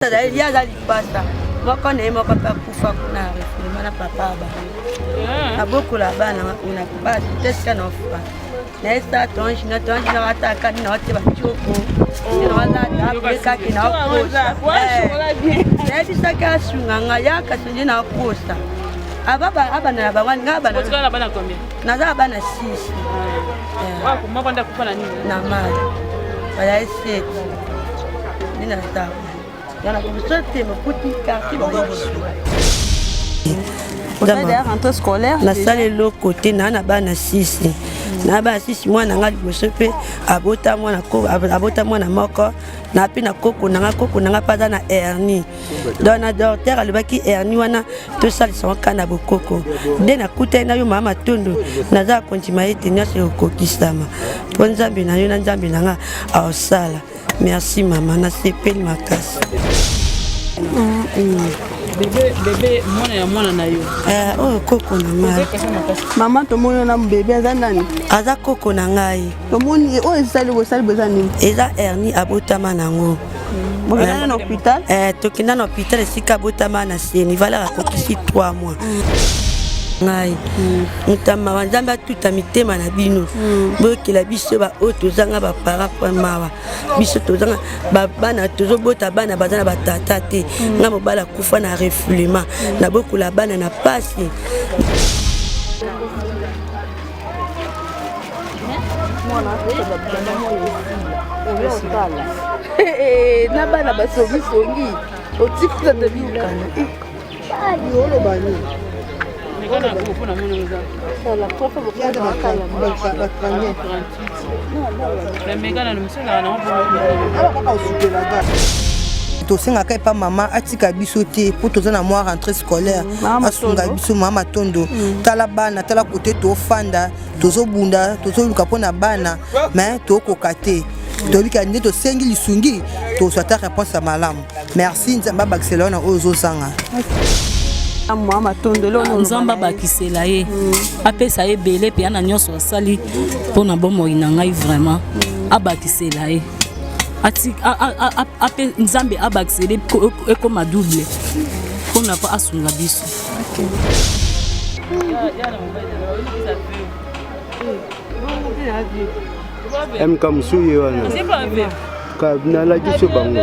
Il y a la pasta. Moi, quand on est mort, papa Koufa, on a refusé, papa. On a beaucoup là-bas, on a pas de ce qu'on offre. Mais ça, ton chien, a attaqué, il a été battu au cou. Il a attaqué, il a attaqué. Il a dit ça qu'à Sunganga, il y a qu'à se dire à Costa. Abana, combien? Naza abana 6. Comment on a coupé la nuit? Normal. Voilà, 7. Il a attaqué. Il y a une petite carte rentrée scolaire. La salle est l'autre côté, na bana 6. Na bana 6 mois na ngali bosope abota mwana moko na pina koko na pas na hernie. Donc na docteur alobaki hernie wana to salisa kana bokoko. De na kuta na yo mama tondo naza kontima ete nyase okokisama. Po nzambe na yo na nzambe na nga awsala. Merci maman, na sepeli makasi. Bébé mwana na yo. Oh koko na ngai. Maman to moni na bébé aza nani? Aza koko na ngai. To moni o esali bezani. Eza hernie abotama nango. Bokina na hôpital? Tokina na hôpital esika abotama na seni vala akokisi 3 mois. Ngai mutama wanzamba tuta mitema na bino bokela biso ba o tozanga ba para pa mawa biso tozanga bana tozobota bana bazana batata te nga mobala kufa na refoulement na bokula bana na pasi na bana basongi otikisa de bikana yolo bani. Tosenga kai pa mama atika biso te po tozana moi rentrée scolaire asunga biso mama tondo tala bana tala côté to fanda tozobunda tozoluka pona bana mais tokoka te tolika nde tosengi lisungi tozwata réponse à malamu. Merci nzamba Barcelona ozosanga Mama tondelo nzamba bakisela ye apesa ye belé pe ana nyonso asali pona bomo inangai vraiment abakisela ye ati ape nzambe abakisela ekoma double pona pa asunga biso. Comme souye wana ka na la giso bango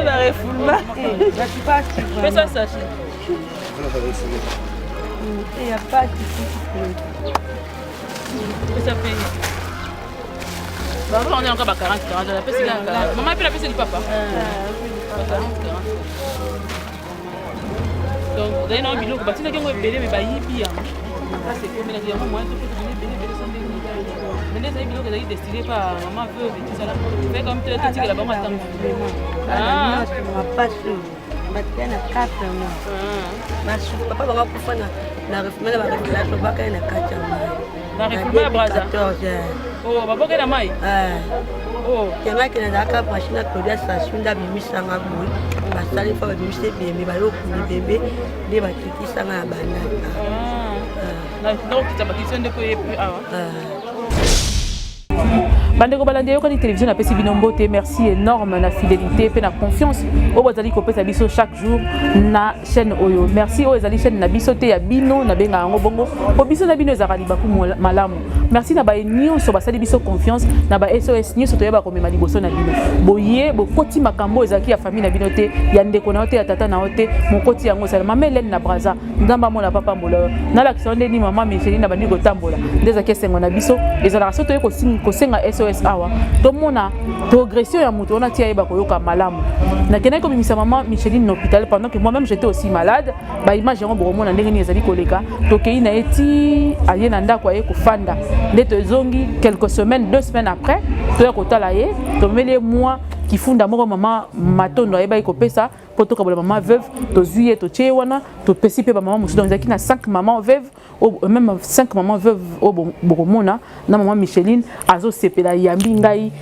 il y a pas de ça fait on est encore à 40 maman peut la payer du papa 40 donc d'ailleurs non biloko batina kengo belé mais bayibi ya c'est comme la diamant moi tout belé sans mais les biloko d'ailleurs destiné par maman veut tout ça là fait comme tu as dit que la maman attend pas sûr batena 4 mois masu papa banga kufana na refumela ba refumela baka na 4 mois na refumela braza 14 oh baboke na mai oh kenga kina daka machine to dia station da bimisa nga boy basali fa bimise bembe ba yo ku bébé de ba tikisa nga bana na donc tu as bakisi ndeko yepi awa Bandeko balandi yo kani télévision na pesi binombote merci énorme na fidélité pe na confiance o bazali ko pesa biso chaque jour na chaîne oyo merci o ezali chaîne na biso te ya bino na benga yango bongo o biso na bino ezakali baku malamu merci na ba nyonso basali biso confiance na ba SOS nyonso to yeba ko mema liboso na bino boye bokoti makambo ezaki ya famille na bino te ya ndeko na ote ya tata na ote mokoti yango sala mama Hélène na Braza ndamba mona papa mbola na la kisonde ni mama Micheline na bandi ko tambola ndeza kesengo na biso ezala so to yeko kosenga SOS awa to mona progression ya mutu ona tia yeba koyoka malamu na kena ko bimisa maman Micheline na hôpital pendant que moi-même j'étais aussi malade ba image yango bomona ndenge ni ezali koleka to kei na eti aye na ndako aye kofanda ndeto zongi quelques semaines 2 semaines après to ya kotala ye to mele moi qui funda moko mama matondo ayeba ikopesa poto kabola maman veuve to zuye to chewana to pesi pe ba maman musu donc zakina 5 mamans veuves ou même 5 mamans veuves au bokomona na maman Micheline azo sepela yambi ngai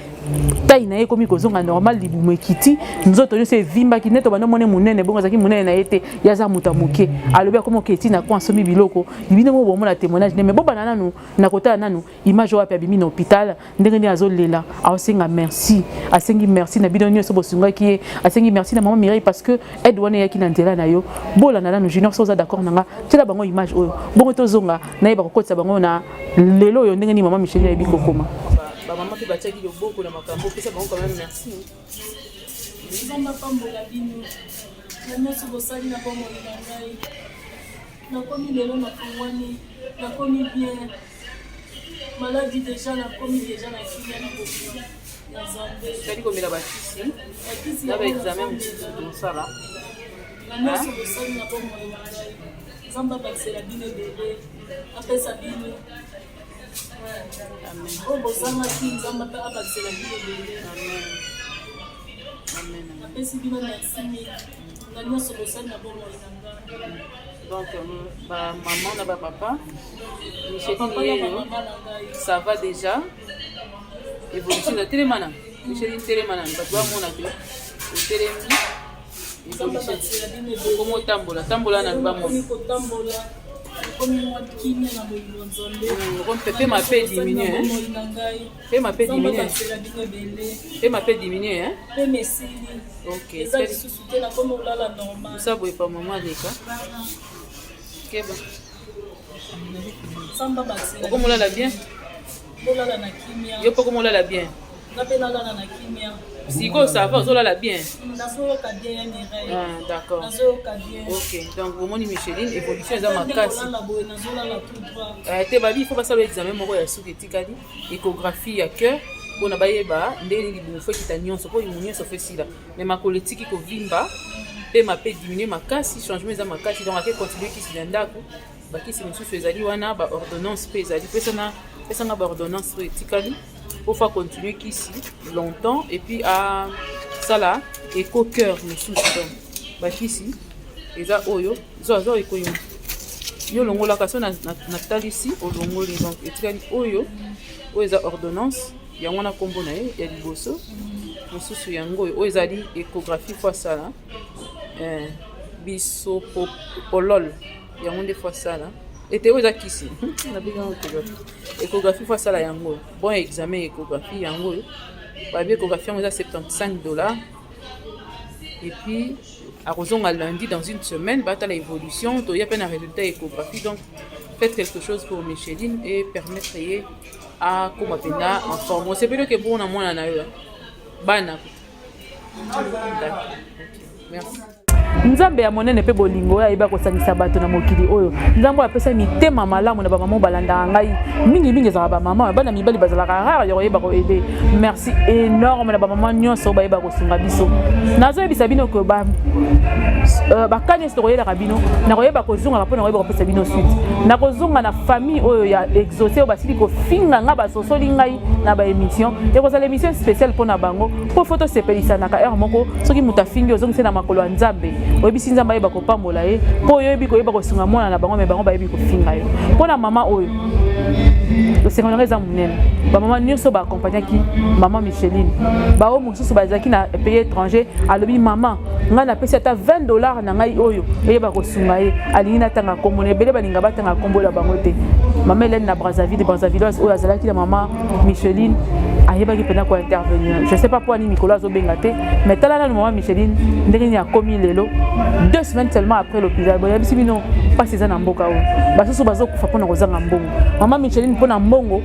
taille na ye komi kozonga normal libumu ekiti nzoto nyonso evimbaki neto bando mone munene bongo azalaki munene na ye te yaza moto moke alobi akomi oketi na kwa nsomi biloko bino mo bomona témoignage mais bobana nanu na kotala nanu image wapi abimi na hôpital ndenge nini azolela aosenga merci asengi merci na bino nyonso bosungaki ye asengi merci na maman Mireille parce que aide wana yaki na nzela na yo bolanda nanu junior soza d'accord nanga tela bango image oyo bongo tozonga na yeba kokotisa bango na lelo oyo ndenge nini maman Micheline yebi kokoma maman pe batiaki loboko na makambo pesa bango quand même merci nzamba pambola bino na nyonso bosali na bomoi na ngai nakomi lelo nafungwani nakomi bien maladie déjà nakomi déjà na kimia na bokomi ya nzambe tali komela bakisi na baexamen mosusu tosala na nyonso bosali na bomoi na ngai nzamba bakisela bino ebele apesa bino oyo bozangaki nzamba mpe abakisela bino ebele apesi bino merci na nyonso bosali na bomoi na ngai donc maman na papa Micheline ça va déjà évolution de télémana Micheline télémana bato bamona te otelemi évolution komo tambola na bamona Pe ma paix diminue, hein? Pe ma paix diminue. Pe ma paix diminue, hein? Ok. Ça vous est pas maman Leka. Ok bon. Comment on l'a bien? Yo pas comment on l'a bien. Si go ça va, on l'a bien. Ah d'accord. Ok. Donc vous moni Micheline évolution dans ma casse. Te babi il faut pas ça l'examen moko ya suki tikali échographie à cœur pour na bayeba ndeni libu faut kita nyonso pour imunye so fait sila. Mais ma politique ko vimba pe ma pe diminuer ma casse changement dans ma casse donc akay continuer ki silendako bakisi mususu ezali wana ba ordonnance pe ezali pesa na ba ordonnance tikali pour faire continuer qu'ici longtemps et puis à ça là éco cœur nous sous bah ici et ça oyo zo éco yo longo la kaso na tali ici au longo les donc et oyo oyo ordonnance ya wana kombo na ye ya liboso mususu yango oyo ezali échographie fois ça là biso polol ya monde fois ça là et te oza kisi na biga échographie fois ça la yango bon examen échographie yango ba échographie on a $75 et puis à Rosonga lundi dans une semaine bata la évolution to ya peine un résultat échographie donc faites quelque chose pour Micheline et permettre à comment pena en forme c'est peut-être que bon na mwana na yo bana merci nzambe ya monene pe bolingo ya iba kosangisa bato na mokili oyo nzambe apesa mitema malamu na bamama balanda ngai mingi za bamama bana mibali bazala rare yo yeba ko aider merci énorme na bamama nyonso ba yeba kosunga biso nazo yebisa bino ko ba kanye sto yela kabino na koyeba kozunga rapona koyeba kopesa bino suite na kozunga na famille oyo ya exaucé o basili ko finga nga basosoli ngai na ba émission et ko sala émission spéciale pona bango po photo sepelisa na ka heure moko soki mutafingi ozongisa na makolo ya nzambe oyebi nzambe yeba kopambola ye po oyebi koyeba kosunga mwana na bango me bango bayebi kofinga yo pona mama oyo osenga za munene ba mama nyonso ba accompagnaki maman Micheline ba o mususu bazaki na pays étranger alobi mama nga na pesa ta $20 na ngai oyo yeba kosunga ye alingi na tanga komone bele balinga batanga kombola bango te mama Hélène na Brazzaville oyo azalaki na mama Micheline ayeba ki pena ko intervenir je sais pas pourquoi ni Nicolas Zobenga te mais tala na maman Micheline ndenge ni akomi lelo 2 semaines seulement après l'hôpital boya bisibino pas ces na mboka o basusu bazo kufa pona kozanga mbongo maman Micheline pona mbongo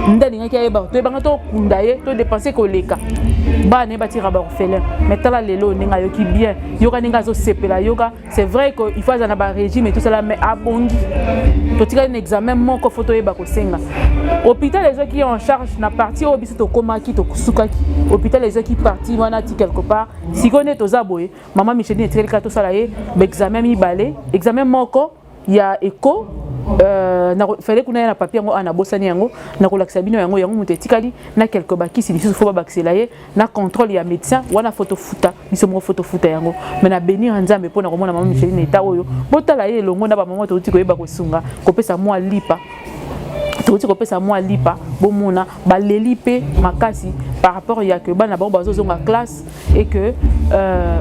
ndali ngaki ayeba to ebanga to kunda ye to dépenser ko leka ba ne batira ba orphelin mais tala lelo ndinga yoki bien yoka ndinga zo sepela yoka c'est vrai que il faut azana ba régime et tout cela mais abongi to tika un examen moko photo yeba ko senga hôpital les gens qui en charge na partie au biso to komaki to kusukaki hôpital les gens qui parti wana ti quelque part si connaît to zaboye maman Micheline etikeli ka to sala ye ba examen mi balé examen moko ya écho na fallait qu'on ait un papier en abosani yango na kolakisa bino yango muto etikali na quelque bakisi biso faut ba bakisela ye na contrôle ya médecin wana photo futa biso mo photo futa yango mais na bénir nzambe pona komona maman Micheline eta oyo botala ye longo na ba maman to tiko yeba kosunga kopesa moi lipa toti kopesa moi lipa bomona baleli pe makasi par rapport à que bana bango bazozonga classe et que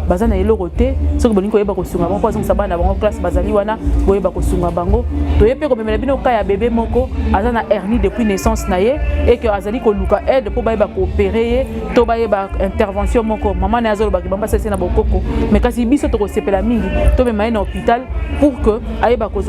bazana eloroté ce que bolingo yeba ko sunga bango bazonga bana bango classe bazali wana boyeba ko sunga bango to yepe ko memela bino ka ya bébé moko azana hernie depuis naissance na ye et que azali ko luka aide pour bayeba ko opérer to bayeba intervention moko maman na azolo ba bamba sese na bokoko mais kasi biso to ko sepela mingi to me na hôpital pour que ayeba ko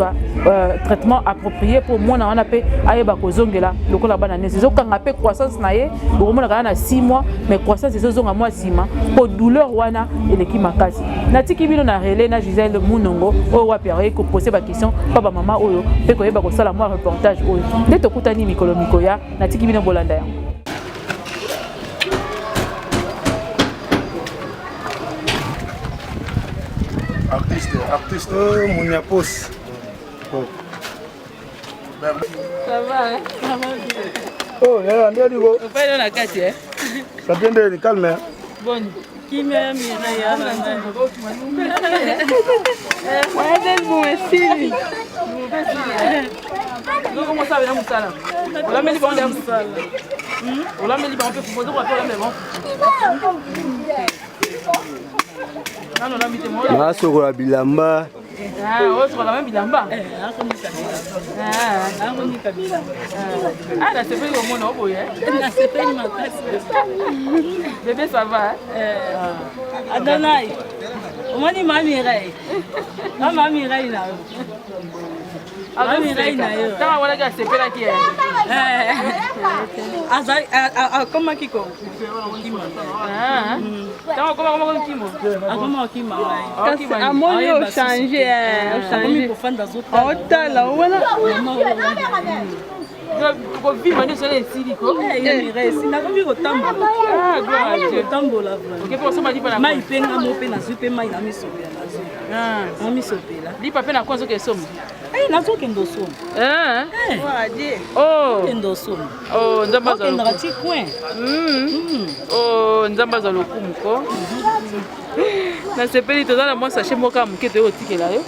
traitement approprié pour mona wana pe ayeba ko zongela lokola bana nesi zo kanga pe croissance na ye bokomona kana 6 mois mais croissance zo zonga mois sima pour douleur wana eleki makasi natiki bino na relais na Gisèle Munongo o wapi aye ko poser ba question papa mama oyo pe ko yeba ko sala moi reportage oyo nde to kutani mikolo mikoya natiki bino bolanda ya artiste Mouniapos. Ça va, hein? Oh, il y a un peu de go. On fait dans la carte, hein? Ça vient de calmer. Bon. Qui m'a mis là? Ouais, bon, merci. Comment ça va, Moussala? On l'a mis devant les Moussala. On l'a mis devant, on peut proposer, on va faire la même. Non, non, l'habité moi. Ah, c'est quoi la bilamba? Ah, oh, c'est la même bilamba. Ah, là, c'est pas le moment, non, hein? C'est pas une matrice. Bébé, ça va, hein? Adonai. Moi, ni ma mireille. Non, ma mireille, là. Ah, mireille, là. T'as un gars, c'est pas là qui est. Comment qui compte? Ah, comment qui monte? Comment qui m'a Ah, moi, j'ai changé. Oh, là, voilà. Je vis maintenant sur les silicos. Ah, gloire à Dieu. Ok, pour ça, m'a dit pas la main. Dis pas peine à quoi que somme. Ah, oh, oh, nzamba za lokumu. Oh, nzamba za lokumu ko. Na sepeli tozala moi sachet moka mukete yo tikela yo.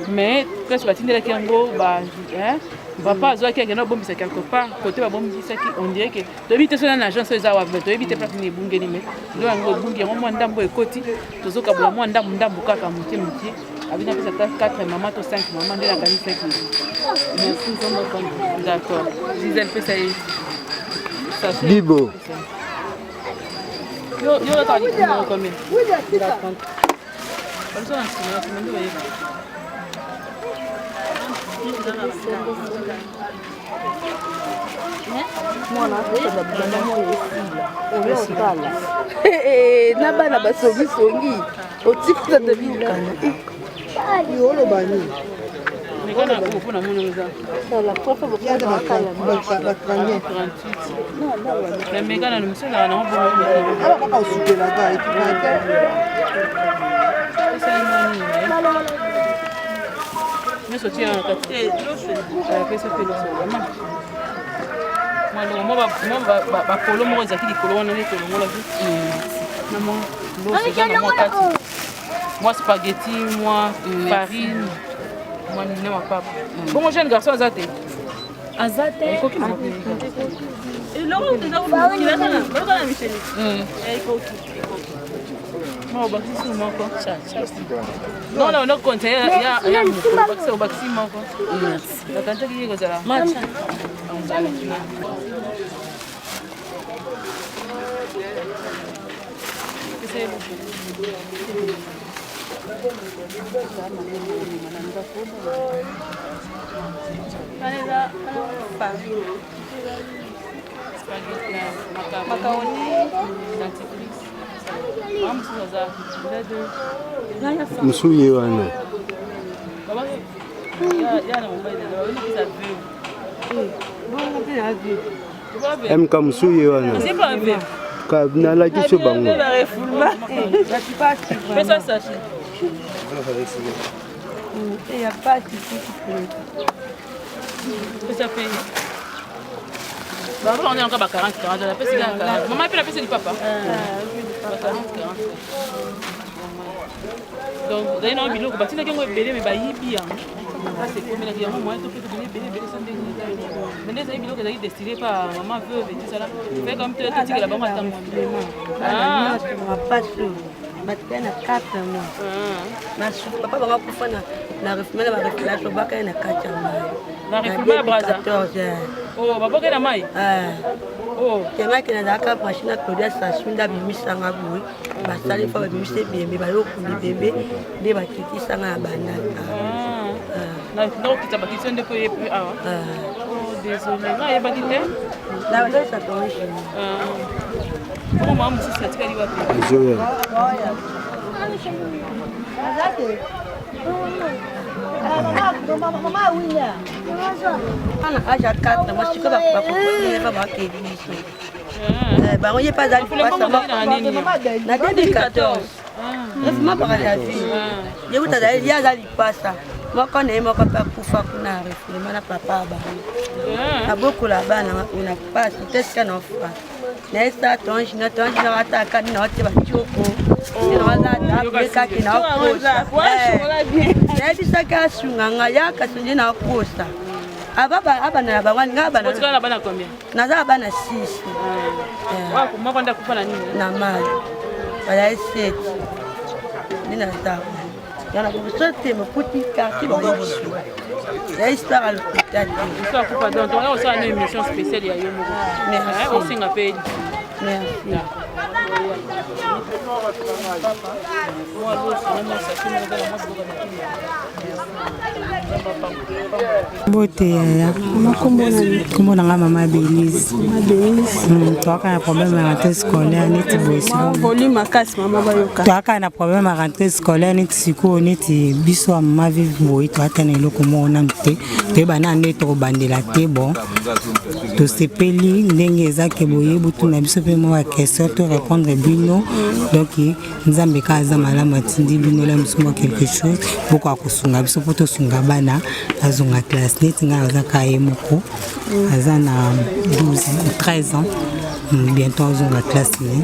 Mais presque batindela kiango ba hein. Papa azwa ki agenda bombisa quelque part côté ba bombisa ki on dirait que to bite sona na agence za wa to bite pas ni bungeli mais ndo yango bungi ngo ndambo ekoti tozoka bula mo ndambo kaka mutie mutie abina pesa 4 maman to 5 maman de la kanisa ki merci son d'accord Gisèle pesa yi Libo. Yo la tali ko combien oui la 30 comme ça on ndo yi na bana basongisongi otikisa tabilukana oloba nini Nikana kuna mwana la profe bokanda bakaya 38 na mekana ni msela na mambo aba kaka usupela ga ikipata mais sortir en quantité pesa pelo solo mwana ba polo mo za kili kolo wana ni kolo mola na mo lo kati moi spaghetti moi farine moi ni ma papa bon jeune garçon azate et là on est là qui là là Michel il faut non bakisi moko non non no compte ya mukolo bakisi moko la kanta ki ko zala match Msuye wana. MK msuye wana. Kabina la kiso bango. Fais ça sachet. Il n'y a pas de souci. Ça fait. On est encore à 40, 40. La maman, elle fait la du papa. 40, 40. Donc d'ailleurs non biloko batina kengo ebele me bayibi yango. C'est comme la diamant moi tout peut donner belé sans déni. Mais les biloko ezali destiné par maman veuve et tout ça là. Fait comme tu dis que la banque attend ah pas sûr batikana 4 mois na papa banga kufa na refumela ba reflation baka na 4 mois na refumela braza 14 oh baboke na mai oh kenga kena daka machine à produire ça sunda bimisanga boui basali fa bimise bembe ba yokundi bembe de bakiti sanga banda na donc tu t'as bakiti ndeko yepi awa oh désolé na yebakite la ndo ça tonge comment maman si ça tika liwa pe Zoya. Mama winya. Ana aja 4 mois siko ba ko ba ba ke biso. Ba on y pas d'aller na 2014. Laisse-moi parler à vie. Je vous t'ai dit, il y a d'aller pas ça. Moi quand on moko pa kufa kuna refule na papa ba. Na beaucoup là-bas on a pas c'est ce qu'on a fait. Nesta tonge na ataka na ote ba choko. Ina wala da beka kina kosa. Ya bisa ka sunganga ya ka sunje na kosa. Aba na ba wani ngaba na. Otika na bana combien? Na za bana 6. Wa ko mako nda kufa na nini? Na mali. Bala 7. Nina za. Yana ko sote me puti quartier ba biso. Ya histoire al kutati. Histoire kufa donc on a aussi une émission spéciale ya yomo. Merci. Au Singapour. Merci. Bote ya kombo na nga mama Belize. Toaka na problème ya rentrée scolaire neti bosi. Volume makasi mama bayoka. Toaka na problème ya rentrée scolaire neti siko neti biso ya mama vive boyi toata na eloko moko na mte. Toyeba na nde tokobandela te bon. Tosepeli ndenge ezake boye butu na biso pe mwa question to répondre bino. Donc nzambe ka aza malamu atindi bino la musumo quelque chose boko akosunga biso po tosunga bana azonga classe neti nga aza ka ye moko aza na 13 ans bientôt azonga classe ne.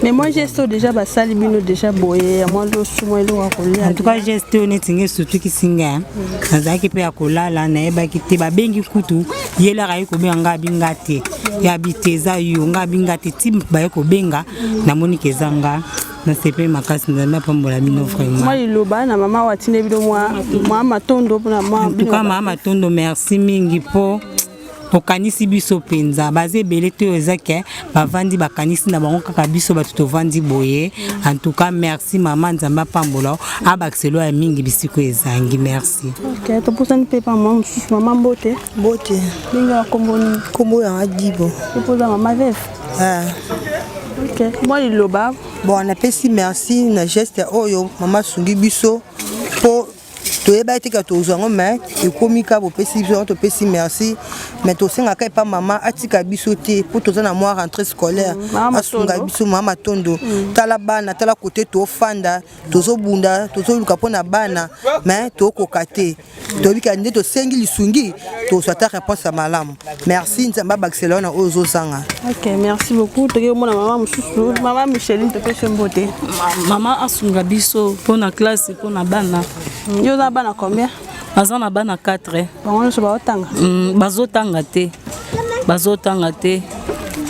Mais moi gesto déjà basali bino déjà boye moi lo sumo elo akolia. En tout cas gesto neti nge surtout kisinga azaki pe akolala na eba kite ba bengi kutu yela rayi ko benga binga te ya biteza yo nga binga te tim ba ko benga na monike zanga na sepe makasi nzamba pambola bino vraiment. Moi iloba na mama watine bino moi matondo na mama. En tout cas mama tondo merci mingi po okanisi biso penza baze belé to ezake bavandi bakanisi na bango kaka biso batu to vandi boye. En tout cas merci maman nzamba pambola abakselo ya mingi bisiko ezangi merci. OK to posani pe pa maman bote linga kombo ya adibo to posa mama vef. OK moi iloba bon on appelle si merci na geste oyo mama sungi biso po toyeba te ka tozango mais ekomika bopesi biso topesi merci mais tosenga ka pa mama atika biso te po toza na mois rentrée scolaire asunga biso mama tondo tala bana tala côté to fanda tozobunda tozoluka pona bana mais tokoka te tobika nde tosengi lisungi tozwata réponse à malamu merci nzamba Barcelona ozo sanga. OK merci beaucoup toke mona mama mususu mama Micheline to pese mbote mama asunga biso pona classe pona bana. Yo na bana combien? Bazana bana 4. Bango so baotanga. Bazotanga te.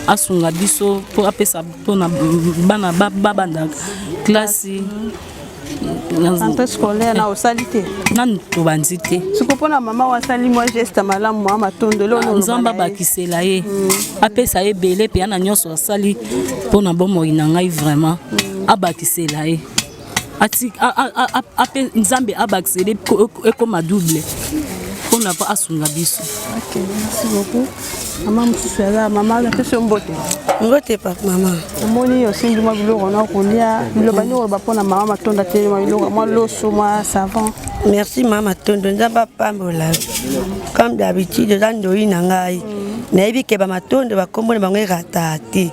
Asunga biso po apesa pona bana babanda classe. Rentrée scolaire na osalite. Nan to banzite. Siko pona mama wasali moi geste malamu mama tondelo no. Nzamba bakisela ye. Apesa ye belé pe ana nyonso asali pona bomo inangai vraiment. Abakisela ye. Ape nzambe abaksele ekoma double on n'a pas asunga biso. OK merci beaucoup maman musala mama la question mbote ngote pa mama moni osingi mwa biloko na kolia biloba nyo ba pona mama matonda te mwa biloko mwa loso mwa savon. Merci mama tondo nzamba pambola comme d'habitude zando ina ngai na yebi ke ba matondo ba kombone bango rata te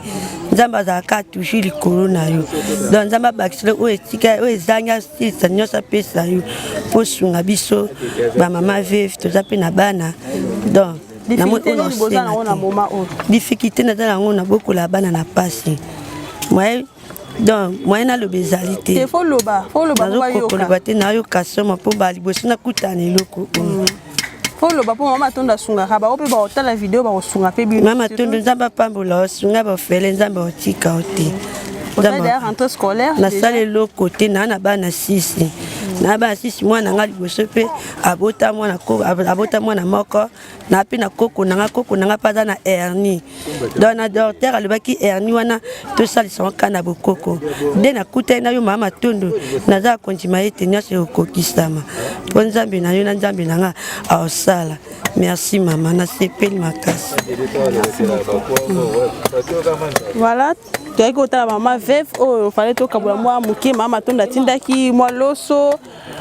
nzamba za ka toucher likolo na yo donc nzamba bakisele o etika o ezanga sisa nyosa pesa yo po sunga biso ba mama veve to zape na bana donc na mo difficulté na za nango na bokola bana na pasi moi donc moyen naloba ezali te nazokokoloba te nayoka soma mpo baliboso nakutana eloko foloba mpo mama tondo asungaka bango mpe baotala video bakosunga mpe bino mama tondo nzambe apambola osunga bafele nzambe otika o te nasala eloko te naa na bana 6 na bana 6 mwana nga liboso mpe abota mwana moko na mpe na koko nanga mpe aza na hernie donc na docteur alobaki hernie wana tosalisaka ka na bokoko nde nakutani na yo mama tondo naza kondima ete nyonso ekokokisama mpo nzambe na yo na nzambe nanga aosala merci mama nasepeli makasi voilà toyaki kotala mama veve oyo fale tokabola mwa moke mama tondo atindaki mwa loso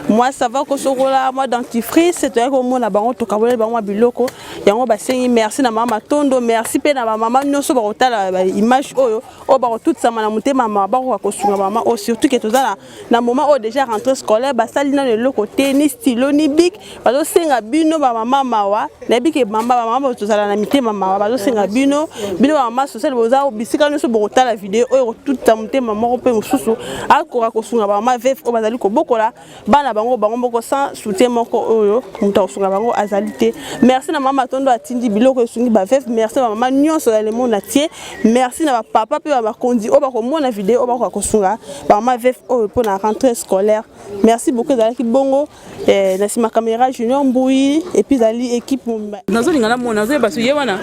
mwa sava kosokola mwa dentifrice toyaki komona bango tokaboleli bango mwa biloko yango basengi merci na mama tondo merci mpe na bamama nyonso bakotala image oyo bakotutisama na motema mama bakoka kosunga mama oyo surtout ke toza na moment oyo déjà rentrée scolaire basali nano eloko te ni stylo ni bic bazosenga bino bamama mawa nayebi ke bamama tozala na mitema mawa bazosenga bino bamama sociale boza bisika nyonso bokotala video oyo kotutisa motema moko mpe mosusu akoka kosunga bamama veve oyo bazali kobokola bana bango moko sans soutien moko oyo moto akosunga bango azali te merci na mama tondo atindi biloko esungi baveve merci na mama nyonso ya le monde entier merci na bapapa mpe bakondi oyo bakomona video oyo bakoka kosunga bamama veve oyo mpo na rentrée scolaire merci beaucoup ezalaki bongo na nsima caméra junior mbui epuis ezali équipe nazolinga namona nazoyeba so ye wana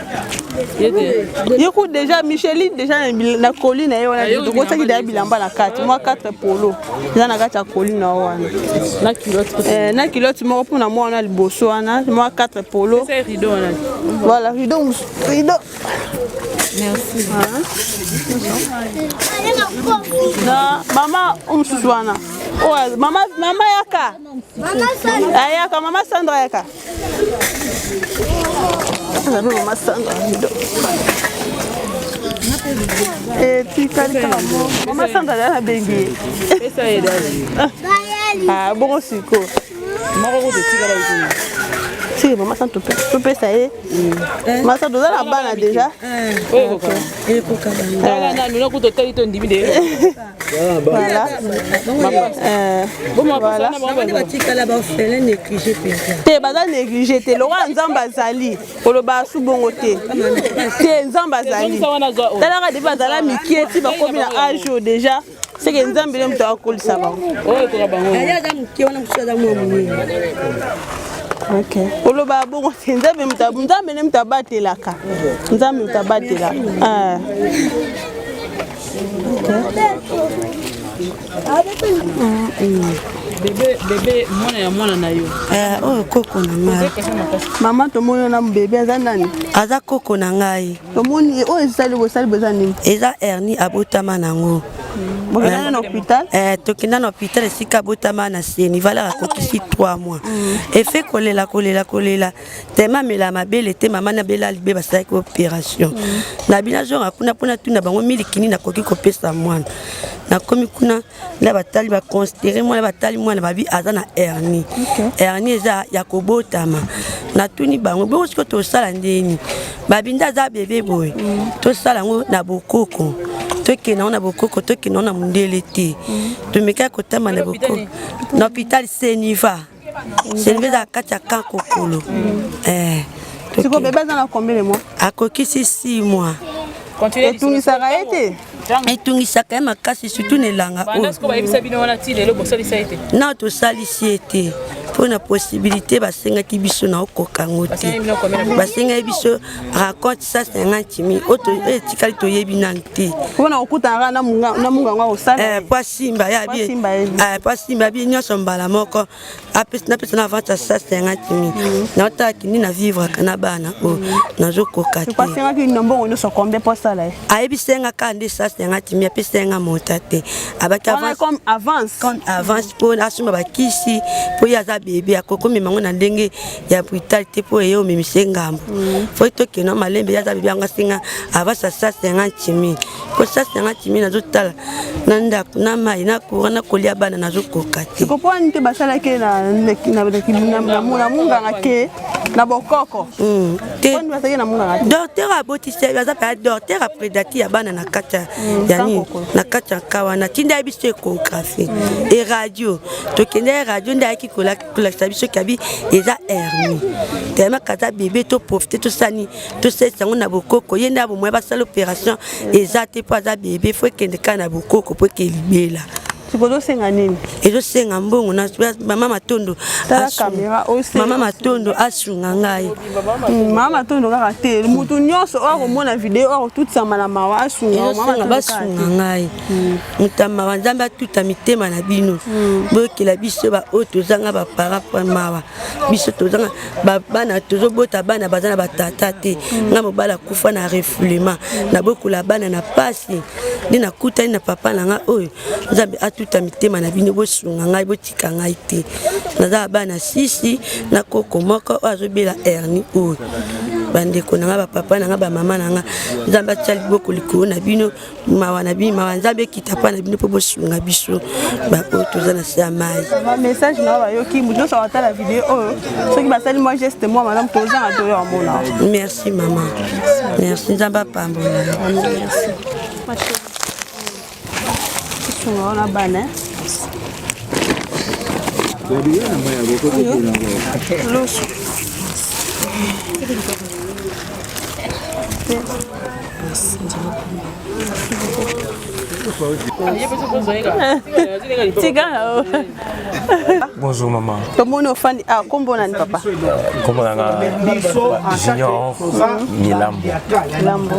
yeku déjà micheline déjà na colline na ye wana tokotaki deya bilamba na kati mwa 4 polo eza na kati ya colline na wana na kilote moko mpona mwa wana liboso wana mwa 4 polo voilà rideau merci na mama mosusu wana mama yaka mama Sandra yaka mama Sandra et puis mama Sandra ya bengi bongo siko si mama Sandra topesa ye mama Sandra oza na bana déjà te baza néglige te lokola nzambe azali koloba asu bongo te nzambe azali talaka de bazala mike ti bakomi na age oyo déjà seke nzambe nde moto akolisa bango oloba bongo te nzambe nde moto abatelaka nzambe moto abatelaka bebe mwana na yo oyo koko na ngai mama tomoni na bebe aza nani aza koko na ngai tomoni oyo esali boza nini eza hernie abotama nango bokenda na hôpital tokenda na hôpital esika abotama na seni valeur akokisi 3 mois efe kolela tema amela mabele te mama na bela libe basalaki opération na bina zonga kuna mpona tuna bango milikini nakoki kopesa mwana nakomi kuna na batali baconsidere mwana batali mwana babi aza na hernie hernie eza ya kobotama natuni bango bongo siko tosala ndeni babinda aza bebe boye tosala yango na bokoko tokena na bokoko tokena na mundele te tomeka kotama na bokoko na hôpital Seniva za kati ya kankokolo siko bebe aza na combien de mois akokisi 6 mois etungisaka ye te etungisaka ye makasi surtout nelanga na tosalisi ye te mpo na possibilité basengaki biso na okoka ngo te basengaki biso raconte 150 000 oyo etikali toyebi nanu te mpona kokutanaka na mungango akosala po asimba yabi nyonso mbala moko napesa na avance ya 150 000 naotalaki ndi na vivraka na bana oyo nazokoka te asengaki nombongo nyonso combien mpo asala ye ayebisengaka nde 150 000 apesenga mota te abaki avance mpo asomba bakisi mpo ye aza bebe akokomema ngo na ndenge ya brutalité mpo eye omemise ngambo fo tokena malembe ye aza bebe yango asenga avance ya 150 000 mpo 150 000 nazotala na ndako na mai na courant na kolia bana nazokoka te koponi te basalaki na munganga ke na bokoko docteur abotisi aza mpe docteur aprédati ya bana na kati ya nini na kati ya nkawa na tinda ya biso échographie e radio tokende ya radio nde ayaki kolakisa biso kabi eza hernie tellement kaza bébé toprofite tosani tosalisa yango na bokoko ye nde abomoya basala opération eza te mpo aza bébé fo ekende kaka na bokoko po eke libela sikozosenga nini ezosenga mbongo na mama matondo asunga ngai mama matondo kaka te mutu nyonso oyo akomona video oyo akotutisama na mawa asunga basunga ngai mutu mawa nzambe atuta mitema na bino boyokela biso baoyo tozanga bapara mpo mawa biso tozanga bana tozobota bana baza na batata te nga mobala akufa na refoulement nabokola bana na pasi nde nakutani na papa na nga oyo nzambe atuta mitema na bino bosunga ngai botika ngai te naza bana 6 na koko moko oyo azobela hernie oyo bandeko na nga bapapa na nga bamama na nga nzambe atia liboko likolo na bino mawa na bino mawa nzambe ekita mpa na bino mpo bosunga biso baoyo toza na se ya mai message na bayoki moto nyonso akotala video oyo soki basali mwa geste mwa malamu tozanga toyo amona merci mama merci nzambe apambola on a bana Bonjour maman. Comment on fait comment on papa? Comment on a Junior Milambo. Milambo.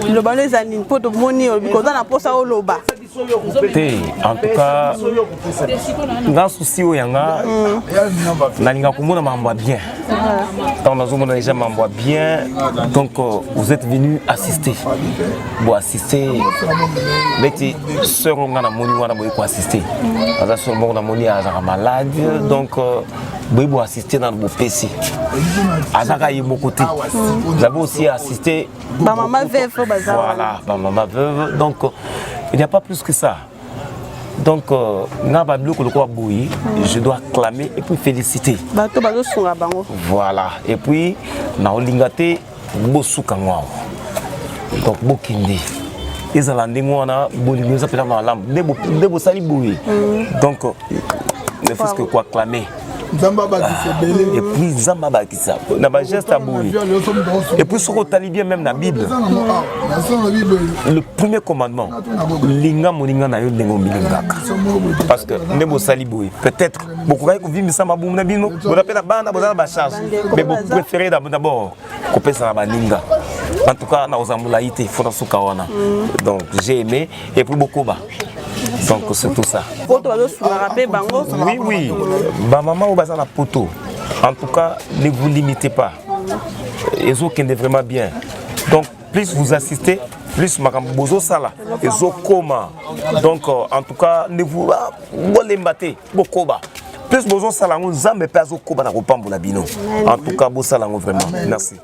Le balai zanin pour te money because on a posé au loba. En tout cas, dans souci où yanga, nalinga kumona mambo bien. Dans la zone déjà mambo bien, donc vous êtes venu assister. Bon assister, mais sœur on a moni wana boy ko assister. Parce que seulement on a moni à malade, donc boy assister dans le PC. Azaka y mon côté. Vous avez aussi assisté. Ma maman veuve, voilà, ma maman veuve, donc. Il n'y a pas plus que ça. Donc, je dois acclamer et puis féliciter. Voilà. Et puis, na olingate bosukangwa. Donc, bokinde. Ils ont l'andémoana, bolingé, ça peut être malam. Debo sali boui. Donc, ne faut que quoi acclamer. Et puis Zamba Bakissa, na ba geste à bouillir. Et puis sur le bien même la Bible. Le premier commandement, linga moninga na yo lengo milingaka. Parce que nebo saliboui, peut-être beaucoup de vivent ça mabou na bino, vous appelez la bande à ba charge. Mais vous préférez d'abord couper ça ba linga. En tout cas, na ozamulaité, faut suka wana. Donc j'ai aimé et puis beaucoup bas. Donc c'est tout ça. Oui, oui. Ma maman au la poto. En tout cas, ne vous limitez pas. Les autres qui sont vraiment bien. Donc plus vous assistez, plus ma bozo sala. Les autres coma. Donc en tout cas, ne vous les battez. Plus bozo sala, vous avez pas au koba na kopambo la bino. En tout cas, bozo sala vraiment. Merci.